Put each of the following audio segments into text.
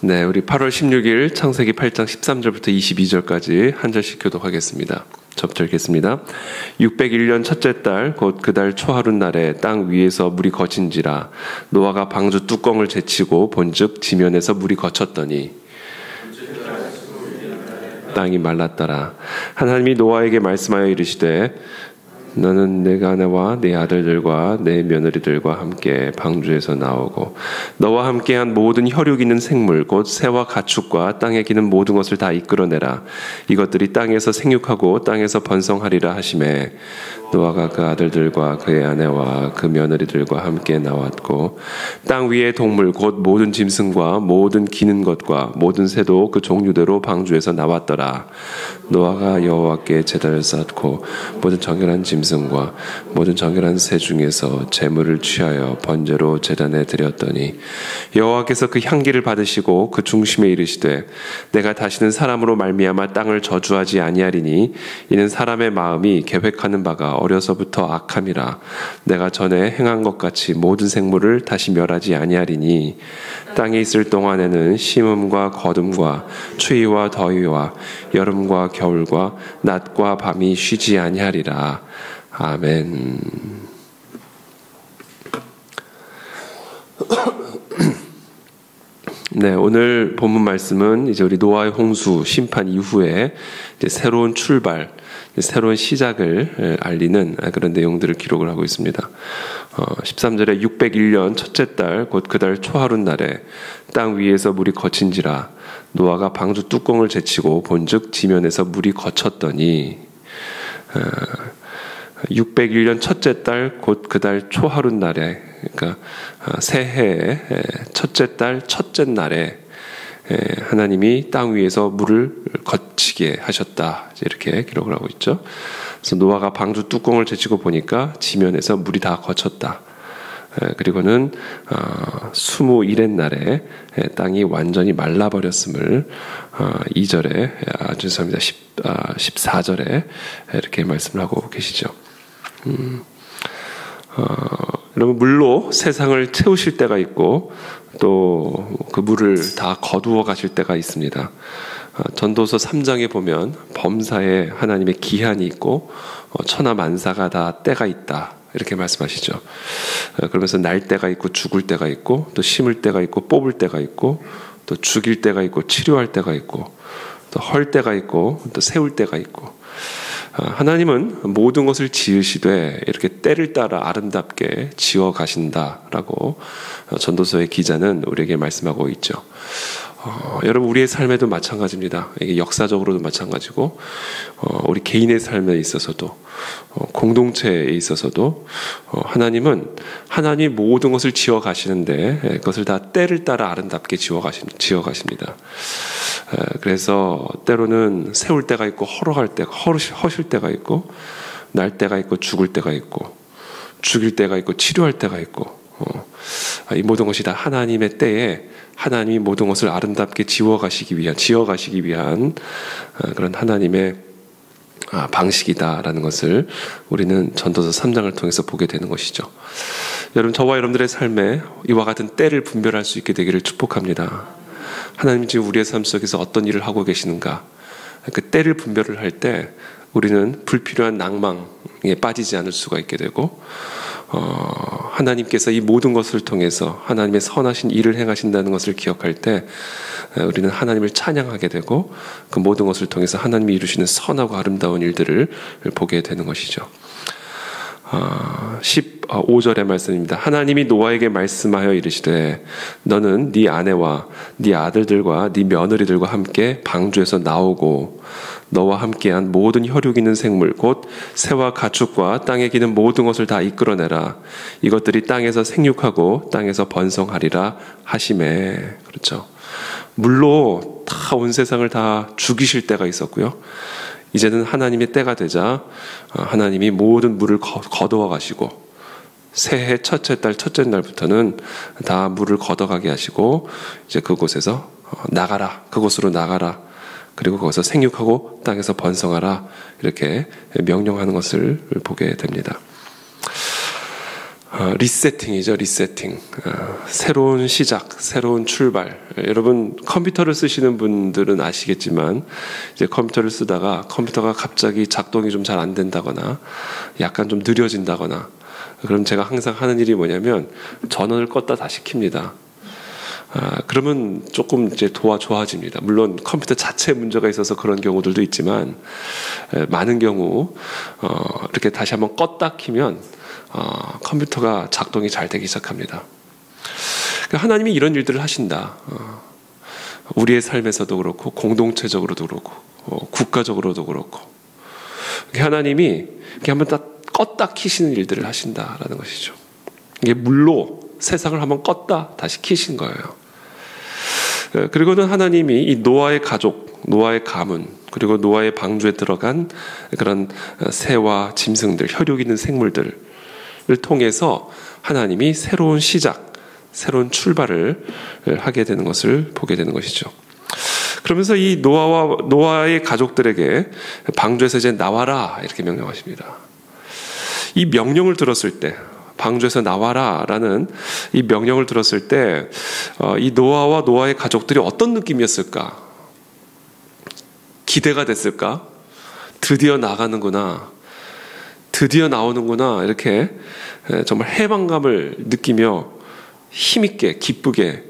네, 우리 8월 16일 창세기 8장 13절부터 22절까지 한 절씩 교독하겠습니다. 접절겠습니다. 601년 첫째 달 곧 그 달 초하룻날에 땅 위에서 물이 거친지라 노아가 방주 뚜껑을 제치고 본즉 지면에서 물이 거쳤더니 땅이 말랐더라. 하나님이 노아에게 말씀하여 이르시되 너는 내 아내와 네 아들들과 내 며느리들과 함께 방주에서 나오고 너와 함께한 모든 혈육 있는 생물 곧 새와 가축과 땅에 기는 모든 것을 다 이끌어내라. 이것들이 땅에서 생육하고 땅에서 번성하리라 하시매 노아가 그 아들들과 그의 아내와 그 며느리들과 함께 나왔고 땅 위의 동물 곧 모든 짐승과 모든 기는 것과 모든 새도 그 종류대로 방주에서 나왔더라. 노아가 여호와께 제단을 쌓고 모든 정결한 짐승과 모든 정결한 새 중에서 제물을 취하여 번제로 제단에 드렸더니 여호와께서 그 향기를 받으시고 그 중심에 이르시되 내가 다시는 사람으로 말미암아 땅을 저주하지 아니하리니 이는 사람의 마음이 계획하는 바가 어려서부터 악함이라. 내가 전에 행한 것 같이 모든 생물을 다시 멸하지 아니하리니 땅에 있을 동안에는 심음과 거둠과 추위와 더위와 여름과 겨울과 낮과 밤이 쉬지 아니하리라. 아멘. 네, 오늘 본문 말씀은 이제 우리 노아의 홍수 심판 이후에 이제 새로운 출발, 새로운 시작을 알리는 그런 내용들을 기록을 하고 있습니다. 13절에 601년 첫째 달 곧 그 달 초하룻날에 땅 위에서 물이 거친지라 노아가 방주 뚜껑을 제치고 본즉 지면에서 물이 거쳤더니 601년 첫째 달 곧 그 달 초하룻날에 그러니까 새해의 첫째 달 첫째 날에 하나님이 땅 위에서 물을 거치게 하셨다. 이렇게 기록을 하고 있죠. 그래서 노아가 방주 뚜껑을 제치고 보니까 지면에서 물이 다 거쳤다. 그리고는 21의 날에 땅이 완전히 말라버렸음을 2절에 죄송합니다. 14절에 이렇게 말씀을 하고 계시죠. 여러분 물로 세상을 채우실 때가 있고 또 그 물을 다 거두어 가실 때가 있습니다. 전도서 3장에 보면 범사에 하나님의 기한이 있고 천하만사가 다 때가 있다 이렇게 말씀하시죠. 그러면서 날 때가 있고 죽을 때가 있고 또 심을 때가 있고 뽑을 때가 있고 또 죽일 때가 있고 치료할 때가 있고 또 헐 때가 있고 또 세울 때가 있고 하나님은 모든 것을 지으시되 이렇게 때를 따라 아름답게 지어 가신다라고 전도서의 기자는 우리에게 말씀하고 있죠. 여러분 우리의 삶에도 마찬가지입니다. 이게 역사적으로도 마찬가지고 우리 개인의 삶에 있어서도 공동체에 있어서도 하나님은 하나님이 모든 것을 지어 가시는데 그것을 다 때를 따라 아름답게 지어 가십니다. 그래서 때로는 세울 때가 있고 허러갈 때가 허실 때가 있고 날 때가 있고 죽을 때가 있고 죽일 때가 있고 치료할 때가 있고 이 모든 것이 다 하나님의 때에 하나님이 모든 것을 아름답게 지어 가시기 위한 그런 하나님의 방식이다라는 것을 우리는 전도서 3장을 통해서 보게 되는 것이죠. 여러분 저와 여러분들의 삶에 이와 같은 때를 분별할 수 있게 되기를 축복합니다. 하나님이 지금 우리의 삶 속에서 어떤 일을 하고 계시는가 그 때를 분별을 할 때 우리는 불필요한 낭망에 빠지지 않을 수가 있게 되고 하나님께서 이 모든 것을 통해서 하나님의 선하신 일을 행하신다는 것을 기억할 때 우리는 하나님을 찬양하게 되고 그 모든 것을 통해서 하나님이 이루시는 선하고 아름다운 일들을 보게 되는 것이죠. 15절의 말씀입니다. 하나님이 노아에게 말씀하여 이르시되 너는 네 아내와 네 아들들과 네 며느리들과 함께 방주에서 나오고 너와 함께한 모든 혈육 있는 생물 곧 새와 가축과 땅에 기는 모든 것을 다 이끌어내라. 이것들이 땅에서 생육하고 땅에서 번성하리라 하시매. 그렇죠. 물로 다 온 세상을 다 죽이실 때가 있었고요. 이제는 하나님의 때가 되자 하나님이 모든 물을 거두어 가시고 새해 첫째 달 첫째 날부터는 다 물을 걷어가게 하시고 이제 그곳에서 나가라. 그곳으로 나가라. 그리고 거기서 생육하고 땅에서 번성하라. 이렇게 명령하는 것을 보게 됩니다. 리세팅이죠, 리세팅. 새로운 시작, 새로운 출발. 여러분 컴퓨터를 쓰시는 분들은 아시겠지만 이제 컴퓨터를 쓰다가 컴퓨터가 갑자기 작동이 좀 잘 안 된다거나 약간 좀 느려진다거나 그럼 제가 항상 하는 일이 뭐냐면 전원을 껐다 다시 킵니다. 그러면 조금 이제 좋아집니다. 물론 컴퓨터 자체에 문제가 있어서 그런 경우들도 있지만 많은 경우 이렇게 다시 한번 껐다 키면 컴퓨터가 작동이 잘 되기 시작합니다. 하나님이 이런 일들을 하신다. 우리의 삶에서도 그렇고 공동체적으로도 그렇고 국가적으로도 그렇고 하나님이 이렇게 한번 딱 껐다 키시는 일들을 하신다라는 것이죠. 이게 물로 세상을 한번 껐다 다시 키신 거예요. 그리고는 하나님이 이 노아의 가족, 노아의 가문, 그리고 노아의 방주에 들어간 그런 새와 짐승들, 혈육 있는 생물들을 통해서 하나님이 새로운 시작, 새로운 출발을 하게 되는 것을 보게 되는 것이죠. 그러면서 이 노아의 가족들에게 방주에서 이제 나와라 이렇게 명령하십니다. 이 명령을 들었을 때 방주에서 나와라라는 이 명령을 들었을 때 이 노아와 노아의 가족들이 어떤 느낌이었을까? 기대가 됐을까? 드디어 나가는구나. 드디어 나오는구나. 이렇게 정말 해방감을 느끼며 힘있게 기쁘게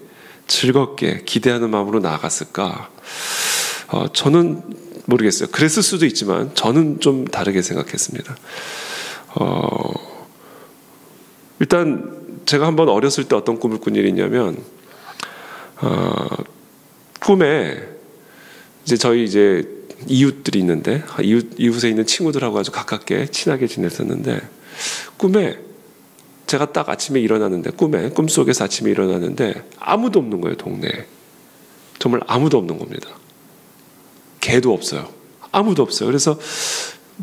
즐겁게 기대하는 마음으로 나아갔을까? 저는 모르겠어요. 그랬을 수도 있지만 저는 좀 다르게 생각했습니다. 일단 제가 한번 어렸을 때 어떤 꿈을 꾼 일이 있냐면 꿈에 저희 이웃들이 있는데 이웃에 있는 친구들하고 아주 가깝게 친하게 지냈었는데 꿈에 제가 딱 아침에 일어났는데 꿈속에서 아침에 일어났는데 아무도 없는 거예요. 동네에. 정말 아무도 없는 겁니다. 개도 없어요. 아무도 없어요. 그래서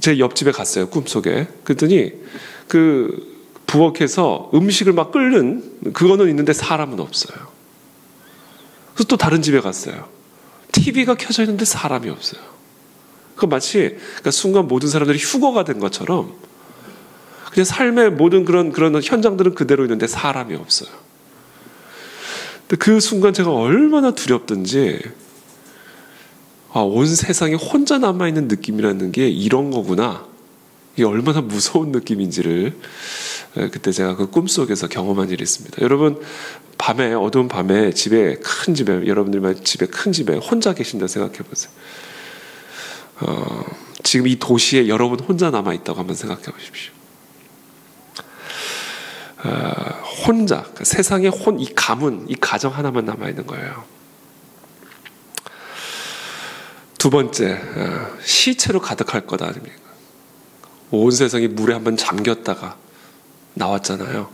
제 옆집에 갔어요. 꿈속에. 그랬더니 그 부엌에서 음식을 막 끓는 그거는 있는데 사람은 없어요. 그래서 또 다른 집에 갔어요. TV가 켜져 있는데 사람이 없어요. 그 마치 순간 모든 사람들이 휴거가 된 것처럼 그냥 삶의 모든 그런 현장들은 그대로 있는데 사람이 없어요. 근데 그 순간 제가 얼마나 두렵던지 온 세상에 혼자 남아있는 느낌이라는 게 이런 거구나. 이게 얼마나 무서운 느낌인지를 그때 제가 그 꿈속에서 경험한 일이 있습니다. 여러분 밤에 어두운 밤에 큰 집에 여러분들만 집에 큰 집에 혼자 계신다 생각해 보세요. 지금 이 도시에 여러분 혼자 남아 있다고 한번 생각해 보십시오. 혼자 세상에 이 가문 이 가정 하나만 남아 있는 거예요. 두 번째 시체로 가득할 것 아닙니까? 온 세상이 물에 한번 잠겼다가 나왔잖아요.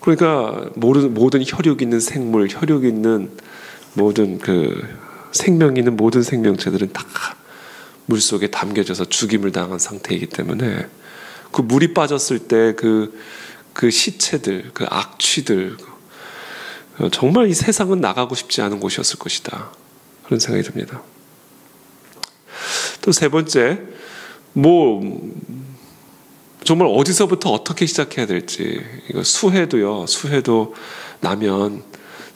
그러니까 모든 혈육 있는 생물, 혈육 있는 모든 생명 있는 모든 생명체들은 다 물속에 담겨져서 죽임을 당한 상태이기 때문에 그 물이 빠졌을 때 그 시체들, 그 악취들 정말 이 세상은 나가고 싶지 않은 곳이었을 것이다. 그런 생각이 듭니다. 또 세 번째, 정말 어디서부터 어떻게 시작해야 될지. 이거 수해도 나면,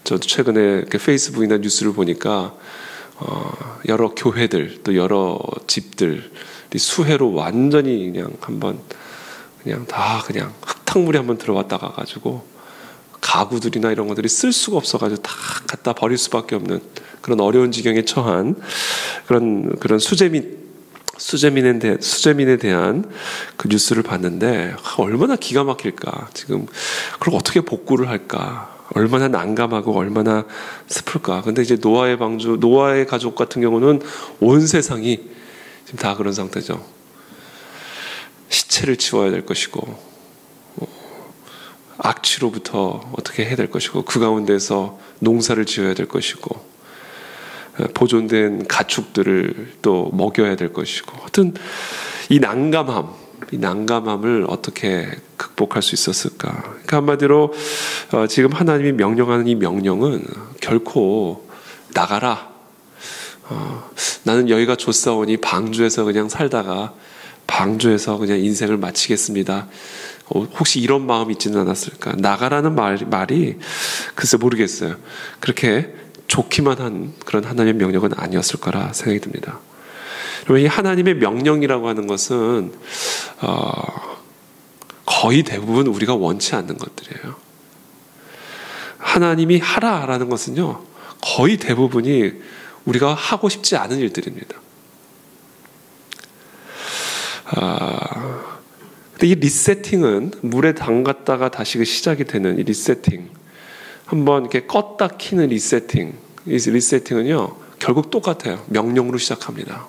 저도 최근에 페이스북이나 뉴스를 보니까, 여러 교회들, 또 여러 집들이 수해로 완전히 흙탕물이 한번 들어왔다가 가지고, 가구들이나 이런 것들이 쓸 수가 없어가지고 다 갖다 버릴 수밖에 없는 그런 어려운 지경에 처한 그런 수재민에 대한 그 뉴스를 봤는데 얼마나 기가 막힐까. 지금 그걸 어떻게 복구를 할까. 얼마나 난감하고 얼마나 슬플까. 근데 이제 노아의 가족 같은 경우는 온 세상이 지금 다 그런 상태죠. 시체를 치워야 될 것이고 악취로부터 어떻게 해야 될 것이고 그 가운데서 농사를 지어야 될 것이고 보존된 가축들을 또 먹여야 될 것이고 하여튼 이 난감함을 어떻게 극복할 수 있었을까. 그러니까 한마디로 지금 하나님이 명령하는 이 명령은 결코 나가라. 나는 여기가 좋사오니 방주에서 그냥 살다가 방주에서 그냥 인생을 마치겠습니다. 혹시 이런 마음이 있지는 않았을까? 나가라는 말이 글쎄 모르겠어요. 그렇게 좋기만 한 그런 하나님의 명령은 아니었을 거라 생각이 듭니다. 그리고 이 하나님의 명령이라고 하는 것은 거의 대부분 우리가 원치 않는 것들이에요. 하나님이 하라라는 것은요, 거의 대부분이 우리가 하고 싶지 않은 일들입니다. 근데 이 리세팅은 물에 담갔다가 다시 시작이 되는 이 리세팅, 한번 이렇게 껐다 키는 리세팅, 이 리세팅은요 결국 똑같아요. 명령으로 시작합니다.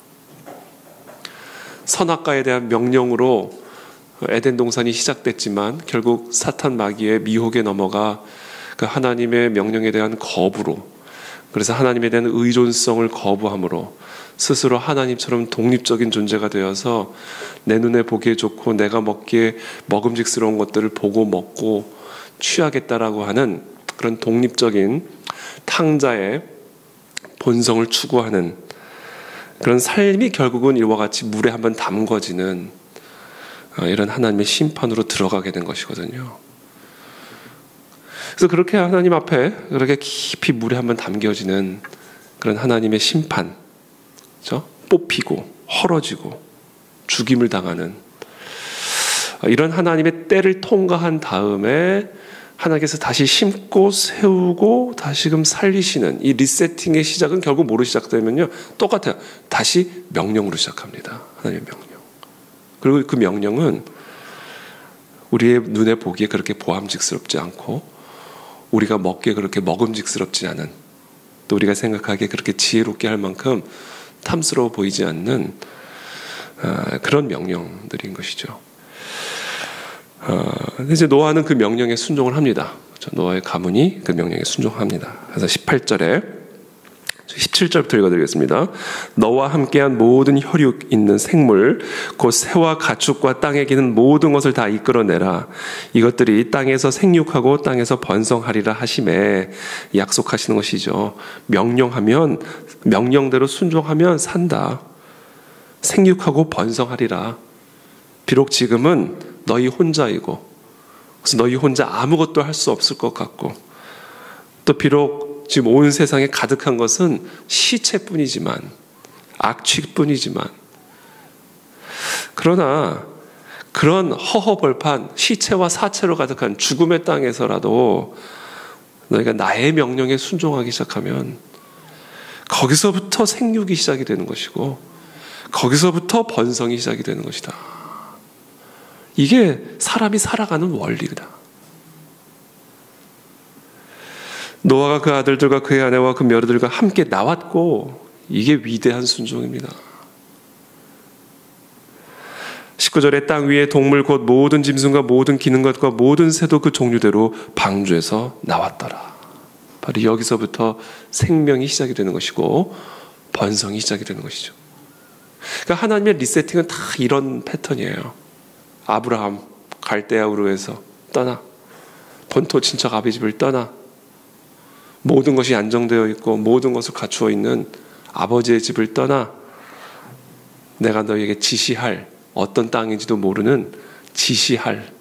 선악과에 대한 명령으로 에덴 동산이 시작됐지만 결국 사탄 마귀의 미혹에 넘어가 그 하나님의 명령에 대한 거부로, 그래서 하나님에 대한 의존성을 거부함으로 스스로 하나님처럼 독립적인 존재가 되어서 내 눈에 보기에 좋고 내가 먹기에 먹음직스러운 것들을 보고 먹고 취하겠다라고 하는 그런 독립적인 탕자의 본성을 추구하는 그런 삶이 결국은 이와 같이 물에 한번 담궈지는 이런 하나님의 심판으로 들어가게 된 것이거든요. 그래서 그렇게 하나님 앞에 그렇게 깊이 물에 한번 담겨지는 그런 하나님의 심판, 그렇죠? 뽑히고 헐어지고 죽임을 당하는 이런 하나님의 때를 통과한 다음에 하나님께서 다시 심고 세우고 다시금 살리시는 이 리세팅의 시작은 결국 뭐로 시작되면요, 똑같아요. 다시 명령으로 시작합니다. 하나님의 명령. 그리고 그 명령은 우리의 눈에 보기에 그렇게 보암직스럽지 않고 우리가 먹기에 그렇게 먹음직스럽지 않은, 또 우리가 생각하기에 그렇게 지혜롭게 할 만큼 탐스러워 보이지 않는 그런 명령들인 것이죠. 이제 노아는 그 명령에 순종을 합니다. 노아의 가문이 그 명령에 순종합니다. 그래서 18절에 17절부터 읽어드리겠습니다. 너와 함께한 모든 혈육 있는 생물 곧 새와 가축과 땅에 기는 모든 것을 다 이끌어내라. 이것들이 땅에서 생육하고 땅에서 번성하리라 하심에 약속하시는 것이죠. 명령하면, 명령대로 순종하면 산다. 생육하고 번성하리라. 비록 지금은 너희 혼자이고 그래서 너희 혼자 아무것도 할 수 없을 것 같고, 또 비록 지금 온 세상에 가득한 것은 시체뿐이지만, 악취뿐이지만, 그러나 그런 허허벌판 시체와 사체로 가득한 죽음의 땅에서라도 너희가 나의 명령에 순종하기 시작하면 거기서부터 생육이 시작이 되는 것이고 거기서부터 번성이 시작이 되는 것이다. 이게 사람이 살아가는 원리다. 노아가 그 아들들과 그의 아내와 그 며느리들과 함께 나왔고, 이게 위대한 순종입니다. 19절에 땅 위의 동물 곧 모든 짐승과 모든 기는 것과 모든 새도 그 종류대로 방주에서 나왔더라. 바로 여기서부터 생명이 시작이 되는 것이고 번성이 시작이 되는 것이죠. 그러니까 하나님의 리세팅은 다 이런 패턴이에요. 아브라함 갈대아 우르에서 떠나, 본토 친척 아비 집을 떠나, 모든 것이 안정되어 있고 모든 것을 갖추어 있는 아버지의 집을 떠나 내가 너희에게 지시할, 어떤 땅인지도 모르는 지시할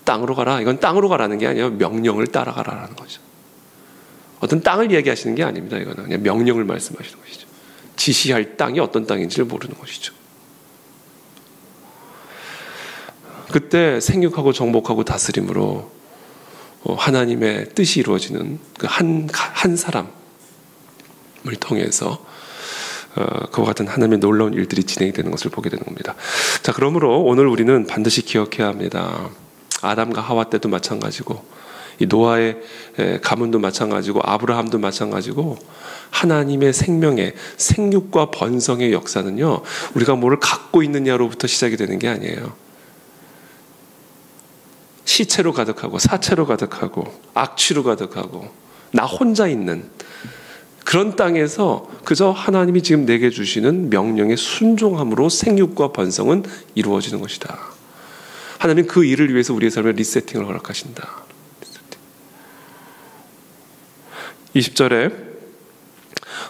땅으로 가라. 이건 땅으로 가라는 게 아니에요. 명령을 따라가라는 거죠. 어떤 땅을 이야기하시는 게 아닙니다. 이거는 그냥 명령을 말씀하시는 것이죠. 지시할 땅이 어떤 땅인지를 모르는 것이죠. 그때 생육하고 정복하고 다스림으로 하나님의 뜻이 이루어지는 그 한 사람을 통해서 그와 같은 하나님의 놀라운 일들이 진행이 되는 것을 보게 되는 겁니다. 자, 그러므로 오늘 우리는 반드시 기억해야 합니다. 아담과 하와 때도 마찬가지고 이 노아의 가문도 마찬가지고 아브라함도 마찬가지고 하나님의 생명의 생육과 번성의 역사는요, 우리가 뭐를 갖고 있느냐로부터 시작이 되는 게 아니에요. 시체로 가득하고 사체로 가득하고 악취로 가득하고 나 혼자 있는 그런 땅에서 그저 하나님이 지금 내게 주시는 명령에 순종함으로 생육과 번성은 이루어지는 것이다. 하나님은 그 일을 위해서 우리의 삶에 리세팅을 허락하신다. 20절에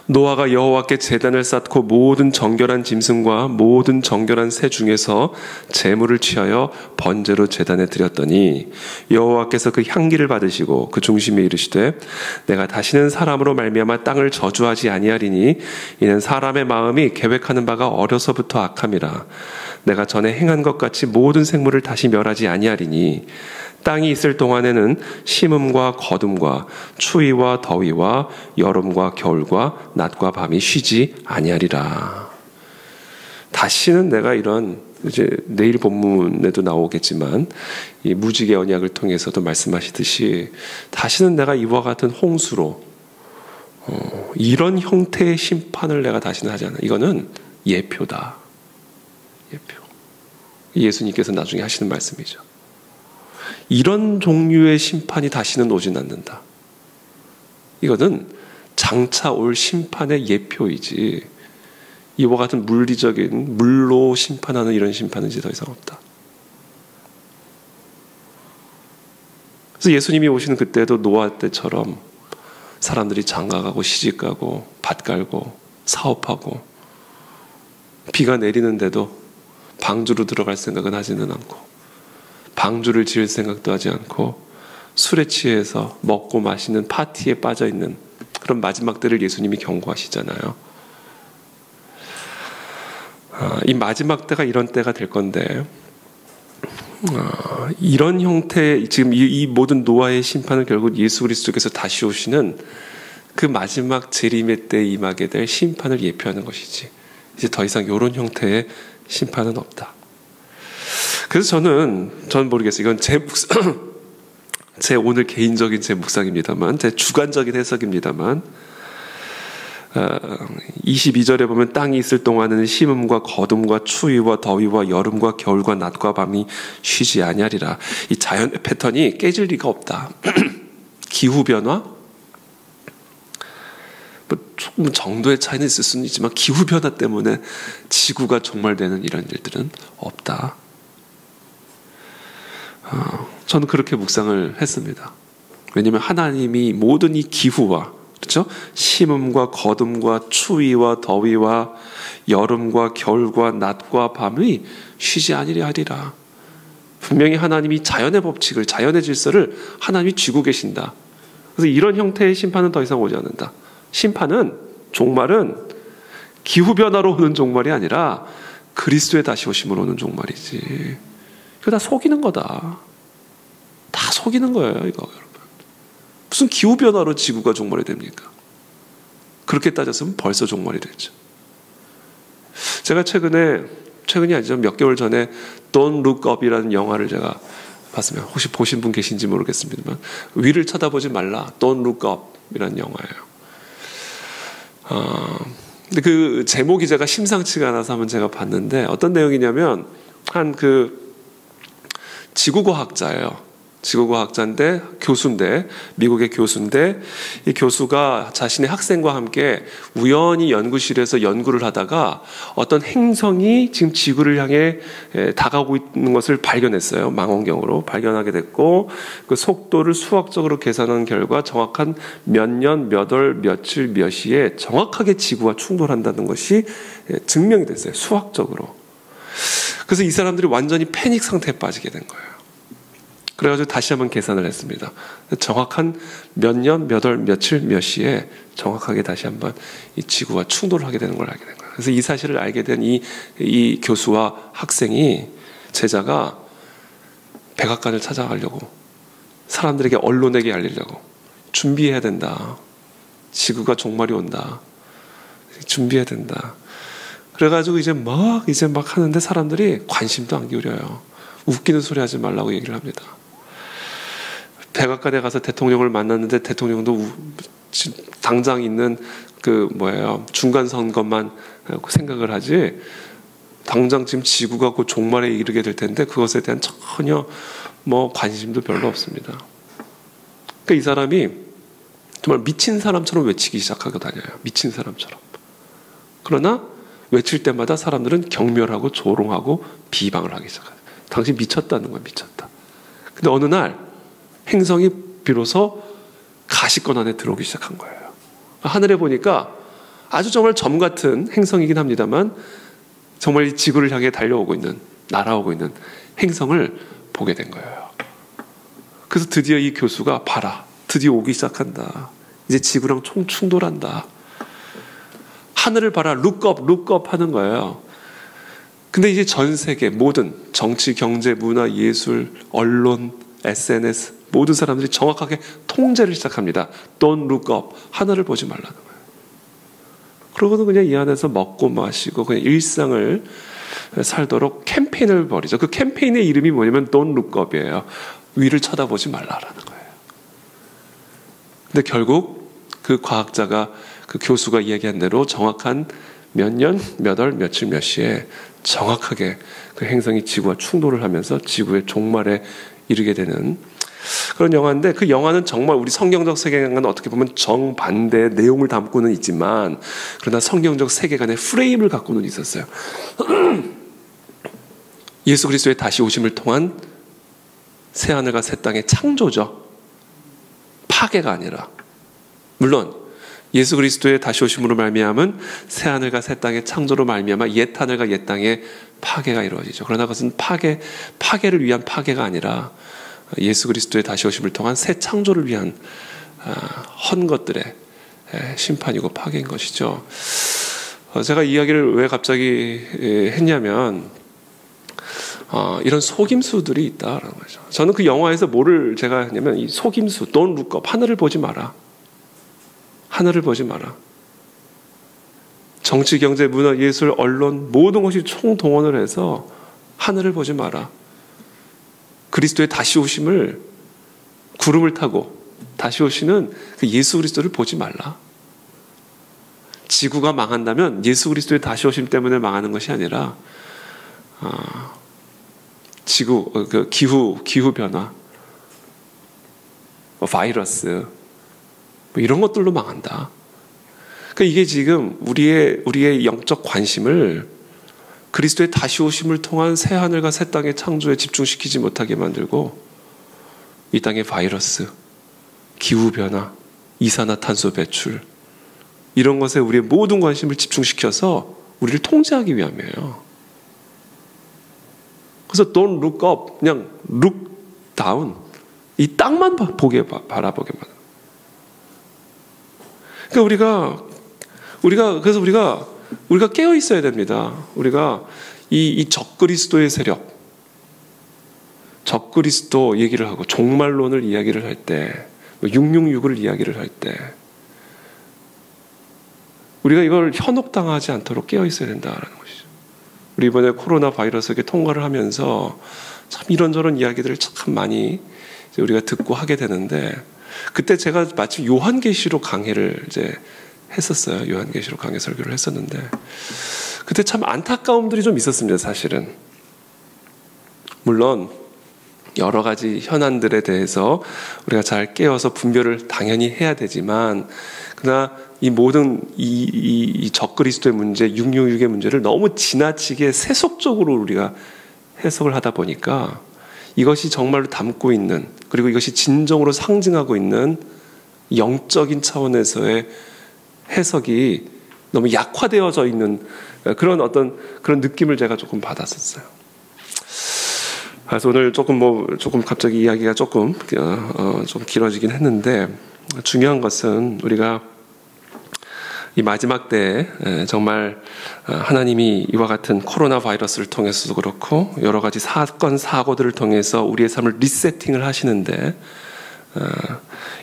노아가 여호와께 제단을 쌓고 모든 정결한 짐승과 모든 정결한 새 중에서 제물을 취하여 번제로 제단에 드렸더니 여호와께서 그 향기를 받으시고 그 중심에 이르시되 내가 다시는 사람으로 말미암아 땅을 저주하지 아니하리니 이는 사람의 마음이 계획하는 바가 어려서부터 악함이라. 내가 전에 행한 것 같이 모든 생물을 다시 멸하지 아니하리니 땅이 있을 동안에는 심음과 거둠과 추위와 더위와 여름과 겨울과 낮과 밤이 쉬지 아니하리라. 다시는 내가 이런, 이제 내일 본문에도 나오겠지만 이 무지개 언약을 통해서도 말씀하시듯이 다시는 내가 이와 같은 홍수로 이런 형태의 심판을 내가 다시는 하지 않아. 이거는 예표다. 예표. 예수님께서 나중에 하시는 말씀이죠. 이런 종류의 심판이 다시는 오진 않는다. 이거는 장차 올 심판의 예표이지 이와 같은 물리적인 물로 심판하는 이런 심판은 이제 더 이상 없다. 그래서 예수님이 오시는 그때도 노아 때처럼 사람들이 장가가고 시집가고 밭 갈고 사업하고 비가 내리는데도 방주로 들어갈 생각은 하지는 않고 방주를 지을 생각도 하지 않고 술에 취해서 먹고 마시는 파티에 빠져있는 그런 마지막 때를 예수님이 경고하시잖아요. 이 마지막 때가 이런 때가 될 건데 이런 형태의 지금 이 모든 노아의 심판을 결국 예수 그리스도께서 다시 오시는 그 마지막 재림의 때에 임하게 될 심판을 예표하는 것이지 이제 더 이상 이런 형태의 심판은 없다. 그래서 저는 모르겠어요. 이건 제 오늘 개인적인 제 묵상입니다만, 제 주관적인 해석입니다만, 22절에 보면 땅이 있을 동안에는 심음과 거둠과 추위와 더위와 여름과 겨울과 낮과 밤이 쉬지 아니하리라. 이 자연의 패턴이 깨질 리가 없다. 기후 변화? 조금 정도의 차이는 있을 수는 있지만 기후 변화 때문에 지구가 종말되는 이런 일들은 없다. 저는 그렇게 묵상을 했습니다. 왜냐하면 하나님이 모든 이 기후와 그렇죠? 심음과 거둠과 추위와 더위와 여름과 겨울과 낮과 밤이 쉬지 아니하리라. 분명히 하나님이 자연의 법칙을, 자연의 질서를 하나님이 쥐고 계신다. 그래서 이런 형태의 심판은 더 이상 오지 않는다. 심판은, 종말은 기후변화로 오는 종말이 아니라 그리스도의 다시 오심으로 오는 종말이지. 이거 다 속이는 거다. 다 속이는 거예요, 이거 여러분. 무슨 기후변화로 지구가 종말이 됩니까? 그렇게 따졌으면 벌써 종말이 됐죠. 제가 최근이 아니죠. 몇 개월 전에 Don't Look Up이라는 영화를 제가 봤으면 혹시 보신 분 계신지 모르겠습니다만 위를 쳐다보지 말라. Don't Look Up이라는 영화예요. 근데 그 제목이 제가 심상치가 않아서 한번 제가 봤는데 어떤 내용이냐면 한 그 지구과학자예요. 지구과학자인데 교수인데 미국의 교수인데 이 교수가 자신의 학생과 함께 우연히 연구실에서 연구를 하다가 어떤 행성이 지금 지구를 향해 다가오고 있는 것을 발견했어요. 망원경으로 발견하게 됐고 그 속도를 수학적으로 계산한 결과 정확한 몇 년, 몇 월, 며칠, 몇 시에 정확하게 지구와 충돌한다는 것이 증명이 됐어요. 수학적으로. 그래서 이 사람들이 완전히 패닉 상태에 빠지게 된 거예요. 그래가지고 다시 한번 계산을 했습니다. 정확한 몇 년, 몇 월, 며칠, 몇 시에 정확하게 다시 한번 이 지구와 충돌을 하게 되는 걸 알게 된 거예요. 그래서 이 사실을 알게 된 이 교수와 학생이, 제자가 백악관을 찾아가려고, 사람들에게, 언론에게 알리려고 준비해야 된다. 지구가 종말이 온다. 준비해야 된다. 그래가지고 이제 막 하는데 사람들이 관심도 안 기울여요. 웃기는 소리 하지 말라고 얘기를 합니다. 백악관에 가서 대통령을 만났는데 대통령도 당장 있는 중간 선거만 생각을 하지 당장 지금 지구가 곧 종말에 이르게 될 텐데 그것에 대한 전혀 관심도 별로 없습니다. 그러니까 이 사람이 정말 미친 사람처럼 외치기 시작하고 다녀요. 미친 사람처럼. 그러나 외칠 때마다 사람들은 경멸하고 조롱하고 비방을 하기 시작해요. 당신 미쳤다는 거야, 미쳤다. 근데 어느 날 행성이 비로소 가시권 안에 들어오기 시작한 거예요. 하늘에 보니까 아주 정말 점 같은 행성이긴 합니다만 정말 이 지구를 향해 달려오고 있는, 날아오고 있는 행성을 보게 된 거예요. 그래서 드디어 이 교수가 봐라, 드디어 오기 시작한다. 이제 지구랑 충돌한다. 하늘을 봐라, 룩업 하는 거예요. 근데 이제 전 세계 모든 정치, 경제, 문화, 예술, 언론, SNS 모든 사람들이 정확하게 통제를 시작합니다. Don't look up. 하늘을 보지 말라는 거예요. 그러고는 그냥 이 안에서 먹고 마시고 그냥 일상을 살도록 캠페인을 벌이죠. 그 캠페인의 이름이 뭐냐면 Don't look up이에요. 위를 쳐다보지 말라라는 거예요. 근데 결국 그 과학자가, 그 교수가 이야기한 대로 정확한 몇 년, 몇 월, 며칠, 몇 시에 정확하게 그 행성이 지구와 충돌을 하면서 지구의 종말에 이르게 되는 그런 영화인데, 그 영화는 정말 우리 성경적 세계관과는 어떻게 보면 정반대의 내용을 담고는 있지만, 그러나 성경적 세계관의 프레임을 갖고는 있었어요. 예수 그리스도의 다시 오심을 통한 새하늘과 새 땅의 창조죠. 파괴가 아니라. 물론 예수 그리스도의 다시 오심으로 말미암은 새하늘과 새 땅의 창조로 말미암아 옛 하늘과 옛 땅의 파괴가 이루어지죠. 그러나 그것은 파괴를 위한 파괴가 아니라 예수 그리스도의 다시 오심을 통한 새 창조를 위한 헌 것들의 심판이고 파괴인 것이죠. 제가 이 이야기를 왜 갑자기 했냐면 이런 속임수들이 있다라는 거죠. 저는 그 영화에서 뭐를 제가 했냐면 이 속임수, Don't look up, 하늘을 보지 마라. 하늘을 보지 마라. 정치, 경제, 문화, 예술, 언론 모든 것이 총동원을 해서 하늘을 보지 마라. 그리스도의 다시 오심을, 구름을 타고 다시 오시는 그 예수 그리스도를 보지 말라. 지구가 망한다면 예수 그리스도의 다시 오심 때문에 망하는 것이 아니라 지구, 그 기후 변화, 바이러스, 뭐 이런 것들로 망한다. 그러니까 이게 지금 우리의 영적 관심을 그리스도의 다시 오심을 통한 새 하늘과 새 땅의 창조에 집중시키지 못하게 만들고, 이 땅의 바이러스, 기후 변화, 이산화탄소 배출, 이런 것에 우리의 모든 관심을 집중시켜서 우리를 통제하기 위함이에요. 그래서 don't look up, 그냥 look down. 이 땅만 바라보게 만든. 그러니까 우리가 깨어 있어야 됩니다. 우리가 이 적그리스도의 세력, 적그리스도 얘기를 하고 종말론을 이야기를 할 때, 666을 이야기를 할 때, 우리가 이걸 현혹당하지 않도록 깨어 있어야 된다라는 것이죠. 우리 이번에 코로나 바이러스에 통과를 하면서 참 이런저런 이야기들을 참 많이 우리가 듣고 하게 되는데, 그때 제가 마침 요한계시록 강해를 이제 했었어요. 요한계시록 강해 설교를 했었는데, 그때 참 안타까움들이 좀 있었습니다. 사실은 물론 여러 가지 현안들에 대해서 우리가 잘 깨어서 분별을 당연히 해야 되지만, 그러나 이 모든 이 적그리스도의 문제, 666의 문제를 너무 지나치게 세속적으로 우리가 해석을 하다 보니까 이것이 정말로 담고 있는, 그리고 이것이 진정으로 상징하고 있는 영적인 차원에서의 해석이 너무 약화되어져 있는 그런 그런 느낌을 제가 조금 받았었어요. 그래서 오늘 조금 갑자기 이야기가 좀 길어지긴 했는데, 중요한 것은 우리가 이 마지막 때 정말 하나님이 이와 같은 코로나 바이러스를 통해서도 그렇고 여러 가지 사건 사고들을 통해서 우리의 삶을 리세팅을 하시는데,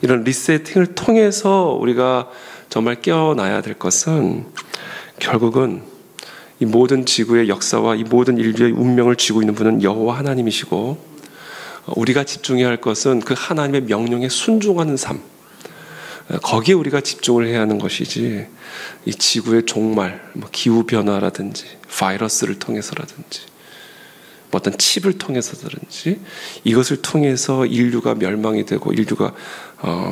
이런 리세팅을 통해서 우리가 정말 깨어나야 될 것은 결국은 이 모든 지구의 역사와 이 모든 인류의 운명을 쥐고 있는 분은 여호와 하나님이시고, 우리가 집중해야 할 것은 그 하나님의 명령에 순종하는 삶, 거기에 우리가 집중을 해야 하는 것이지, 이 지구의 종말, 기후 변화라든지 바이러스를 통해서라든지 어떤 칩을 통해서든지 이것을 통해서 인류가 멸망이 되고 인류가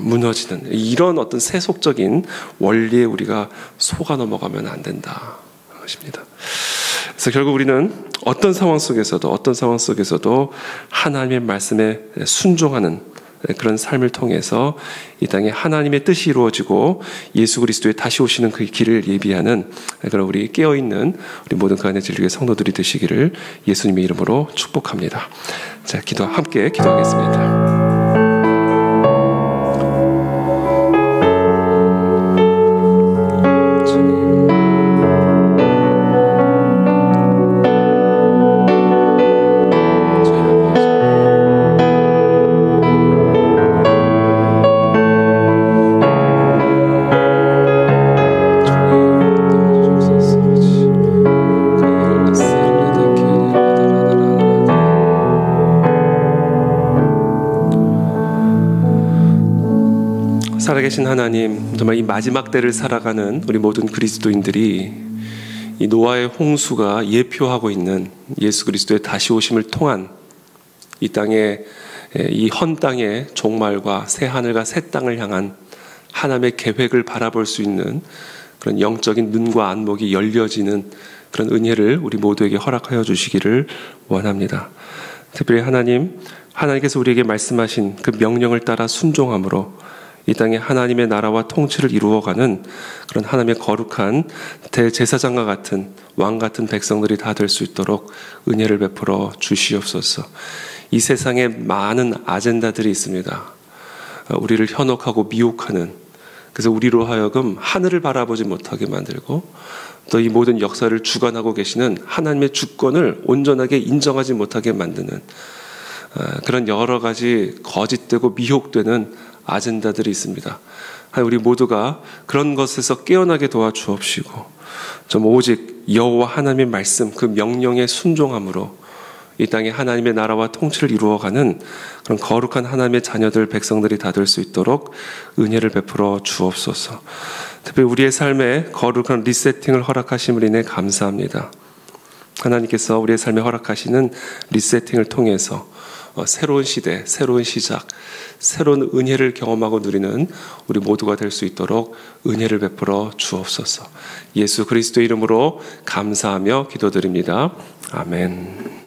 무너지는 이런 어떤 세속적인 원리에 우리가 속아 넘어가면 안 된다 것입니다. 그래서 결국 우리는 어떤 상황 속에서도 하나님의 말씀에 순종하는 그런 삶을 통해서 이 땅에 하나님의 뜻이 이루어지고 예수 그리스도의 다시 오시는 그 길을 예비하는 그런 우리 깨어있는 우리 모든 그 안에 진리의 성도들이 되시기를 예수님의 이름으로 축복합니다. 자, 함께 기도하겠습니다. 살아계신 하나님, 정말 이 마지막 때를 살아가는 우리 모든 그리스도인들이 이 노아의 홍수가 예표하고 있는 예수 그리스도의 다시 오심을 통한 이 땅에, 이 헌 땅의 종말과 새 하늘과 새 땅을 향한 하나님의 계획을 바라볼 수 있는 그런 영적인 눈과 안목이 열려지는 그런 은혜를 우리 모두에게 허락하여 주시기를 원합니다. 특별히 하나님께서 우리에게 말씀하신 그 명령을 따라 순종함으로 이 땅에 하나님의 나라와 통치를 이루어가는 그런 하나님의 거룩한 대제사장과 같은 왕 같은 백성들이 다 될 수 있도록 은혜를 베풀어 주시옵소서. 이 세상에 많은 아젠다들이 있습니다. 우리를 현혹하고 미혹하는, 그래서 우리로 하여금 하늘을 바라보지 못하게 만들고 또 이 모든 역사를 주관하고 계시는 하나님의 주권을 온전하게 인정하지 못하게 만드는 그런 여러 가지 거짓되고 미혹되는 아젠다들이 있습니다. 우리 모두가 그런 것에서 깨어나게 도와주옵시고 좀 오직 여호와 하나님의 말씀, 그 명령에 순종함으로 이 땅에 하나님의 나라와 통치를 이루어가는 그런 거룩한 하나님의 자녀들, 백성들이 다 될 수 있도록 은혜를 베풀어 주옵소서. 특별히 우리의 삶에 거룩한 리세팅을 허락하심을 인해 감사합니다. 하나님께서 우리의 삶에 허락하시는 리세팅을 통해서 새로운 시대, 새로운 시작, 새로운 은혜를 경험하고 누리는 우리 모두가 될 수 있도록 은혜를 베풀어 주옵소서. 예수 그리스도의 이름으로 감사하며 기도드립니다. 아멘.